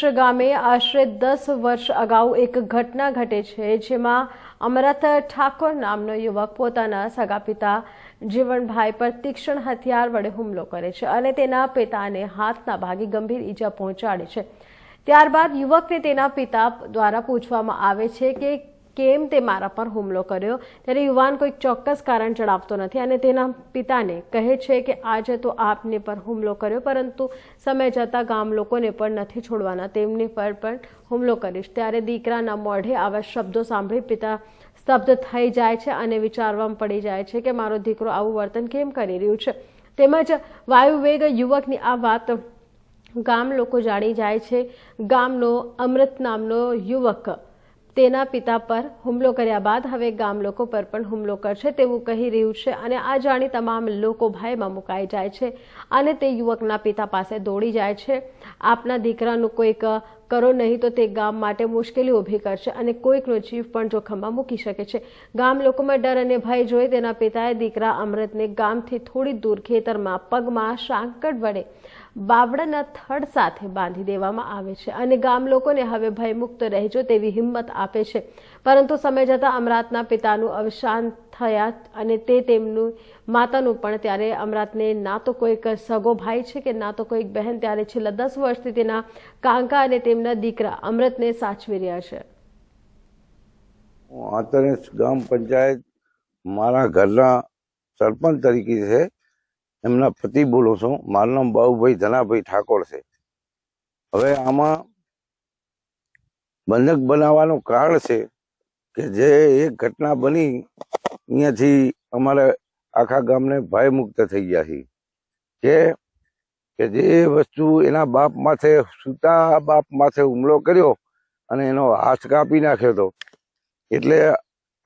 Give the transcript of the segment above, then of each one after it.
ગામે આશરે 10 વર્ષ અગાઉ એક ઘટના ઘટે છે, જેમાં અમરત ઠાકોર નામનો યુવક પોતાના સગા પિતા જીવણભાઈ પર તીક્ષ્ણ હથિયાર વડે હુમલો કરે છે અને તેના પિતાને હાથના ભાગે ગંભીર ઈજા પહોંચાડે છે। ત્યારબાદ યુવકને તેના પિતા દ્વારા પૂછવામાં આવે છે કે કેમ તે મારા પર હુમલો કર્યો, ત્યારે યુવાન કોઈ ચોક્કસ કારણ જણાવતો નથી અને તેના પિતાને કહે છે કે આજે તો આપને પર હુમલો કર્યો, પરંતુ સમય જતાં ગામ લોકોને પણ નથી છોડવાના, તેમની પર પણ હુમલો કરીશ। ત્યારે દીકરાના મોઢે આવા શબ્દો સાંભળી પિતા સ્તબ્ધ થઈ જાય છે અને વિચારવામાં પડી જાય છે કે મારો દીકરો આવું વર્તન કેમ કરી રહ્યું છે। તેમજ વાયુવેગ યુવકની આ વાત ગામ લોકો જાણી જાય છે। ગામનો અમૃત નામનો યુવક તેના પિતા પર હુમલો કર્યા બાદ હવે ગામ લોકો પર પણ હુમલો કરશે તેવું કહી રહ્યું છે અને આ જાણી તમામ લોકો ભયમાં મુકાઈ જાય છે અને તે યુવકના પિતા પાસે દોડી જાય છે। આપના દીકરાનું કોઈક કરો નહીં તો તે ગામ માટે મુશ્કેલી ઊભી કરશે અને કોઈકનો જીવ પણ જોખમમાં મૂકી શકે છે। ગામ લોકોમાં ડર અને ભય જોઈ તેના પિતાએ દીકરા અમૃતને ગામથી થોડી દૂર ખેતરમાં પગમાં સાંકળ વડે બાવડાના થડ સાથે બાંધી દેવામાં આવે છે અને ગામ લોકોને હવે ભયમુક્ત રહેજો તેવી હિંમત આપે છે। પરંતુ સમય જતાં અમરાતના પિતાનું અવસાન થયા અને તે તેમનું માતાનું પણ। ત્યારે અમરાતને ના તો કોઈક સગો ભાઈ છે કે ના તો કોઈક બહેન, ત્યારે છેલ્લા 10 વર્ષથી તેના કાંકા અને તેમના દીકરા અમૃતને સાચવી રહ્યા છે। અત્યારે ગામ પંચાયત મારા ઘરના સરપંચ તરીકે છે, એમના પતિ બોલું છું। મારું નામ બાબુભાઈ ધનાભાઈ ઠાકોર છે। હવે આમાં બંધક બનાવવાનું કારણ છે કે જે એક ઘટના બની અહીંયાથી અમારે આખા ગામને ભયમુક્ત થઈ ગયા છે કે જે વસ્તુ એના બાપ માથે સૂતા બાપ માથે હુમલો કર્યો અને એનો હાથ કાપી નાખ્યો હતો, એટલે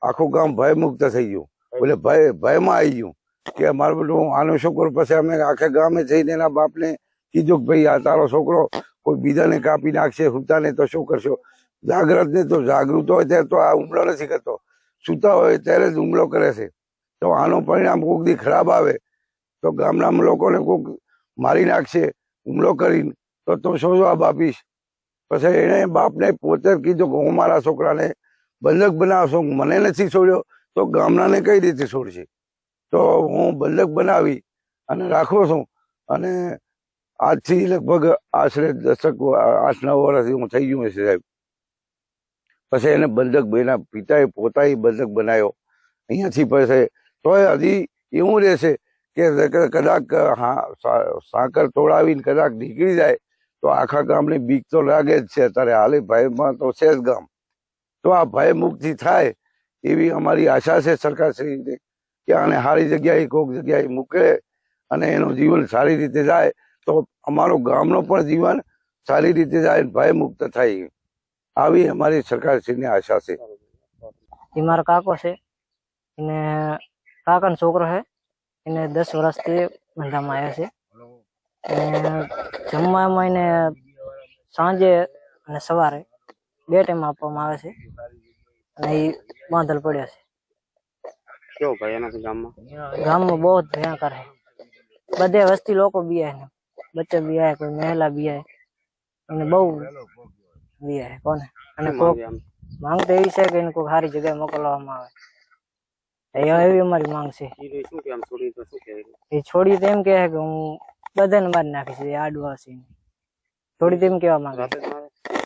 આખું ગામ ભયમુક્ત થઈ ગયું। એટલે ભયમાં આવી ગયું કે અમારો બેટો આનો છોકરો। પછી અમે આખે ગામે જઈને એના બાપને કીધું કે ભાઈ આ તારો છોકરો કોઈ બીજાને કાપી નાખશે, સૂતાને તો શું કરશો? જાગ્રત ને તો જાગૃત હોય ત્યારે તો આ હુમલો નથી કરતો, સૂતા હોય ત્યારે જ હુમલો કરે છે। તો આનો પરિણામ કોઈક દી ખરાબ આવે તો ગામના લોકોને કોઈક મારી નાખશે હુમલો કરીને, તો શું જવાબ આપીશ? પછી એને બાપને પોતે કીધું કે હું મારા છોકરાને બંધક બનાવશો, મને નથી છોડ્યો તો ગામનાને કઈ રીતે છોડશે? તો હું બંધક બનાવી અને રાખું છું અને આજથી લગભગ આશરે 8-9 વર્ષથી હું થઈ ગયું છે સાહેબ। પછી એને બંધક એના પિતાએ પોતાએ બંધક બનાવ્યો અહીંયાથી। પછી તોય હજી એવું રહેશે કે કદાચ સાકર તોડાવીને કદાચ નીકળી જાય તો આખા ગામને બીક તો લાગે જ છે। અત્યારે હાલે ભયમાં તો છે જ ગામ, તો આ ભય મુક્તિ થાય એવી અમારી આશા છે સરકારશ્રીને કે આને સારી જગ્યાએ કોઈક જગ્યાએ મૂકે અને એનું જીવન સારી રીતે જાય તો અમારું ગામનું પણ જીવન સારી રીતે જાય, ભય મુક્ત થાય, આવી અમારી સરકારશ્રીની આશા છે। એ મારો કાકો છે, એને કાકાનો છોકરો છે, એને 10 વર્ષથી ધંધામાં આવ્યા છે અને જમવામાં એને સાંજે અને સવારે 2 ટાઈમ આપવામાં આવે છે અને એ બાંધલ પડ્યો છે। કેવો ભાઈ એનાથી ગામમાં બહુ ભયંકર છે। બધે વસ્તી લોકો બિયાય ને, બચ્ચા બિયાય, કોઈ મહિલા બિયાય અને બહુ બિયાય કોને। અને માંગ તો એવી છે કે એને કોઈ સારી જગ્યાએ મોકલવામાં આવે, એવી અમારી માંગ છે। એ છોડી તો એમ કહે કે હું બધાને મારી નાખીશ, એ આડવા છે થોડી તો એમ કેવા માંગે।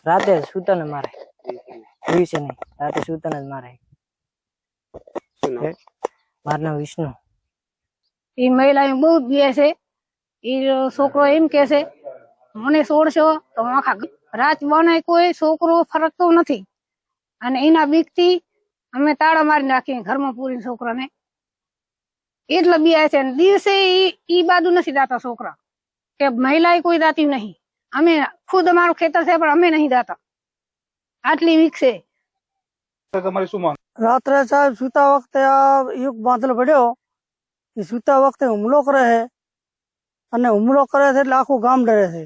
રાતે સૂતાને મારે, દિવસે નહીં, રાતે સૂતાને જ મારે। મારું નામ વિષ્ણુ। એ મહિલા બહુ બે છે, એ છોકરો એમ કે છે મને છોડશો તો આખા રાત બને કોઈ છોકરો ફરકતો નથી અને એના બીકથી અમે તાળા મારી નાખીએ ઘરમાં પૂરી છોકરાને, એટલે બે છે। દિવસે ઈ બાજુ નથી દાતા છોકરા, કે મહિલા કોઈ દાતી નહીં, અમે ખુદ અમારું ખેતર છે પણ અમે નહીં દાતા, આટલી વીક છે। રાત્રે સાહેબ સૂતા વખતે આ યુગ બાંધલ પડ્યો, એ સૂતા વખતે હુમલો કરે છે અને હુમલો કરે છે એટલે આખું ગામ ડરે છે,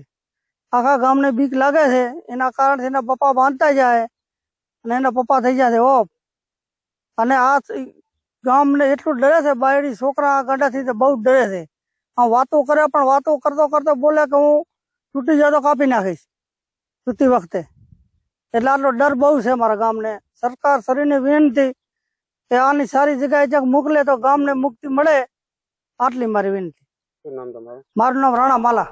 આખા ગામને બીક લાગે છે। એના કારણે એના પપ્પા બાંધતા જાય અને એના પપ્પા થઈ જાય છે ઓફ, અને આ ગામને એટલું ડરે છે, બાયડી છોકરા ગાડાથી બહુ ડરે છે। આ વાતો કરે પણ વાતો કરતો કરતો બોલે કે હું તૂટી જાય તો કાપી નાખીશ। સૂતી વખતે, એટલે આટલો ડર બહુ છે મારા ગામને. સરકાર શ્રીને વિનંતી કે આની સારી જગ્યાએ ક્યાંક મોકલે તો ગામને મુક્તિ મળે, આટલી મારી વિનંતી. શું નામ તમારું? મારું નામ રાણા માલા.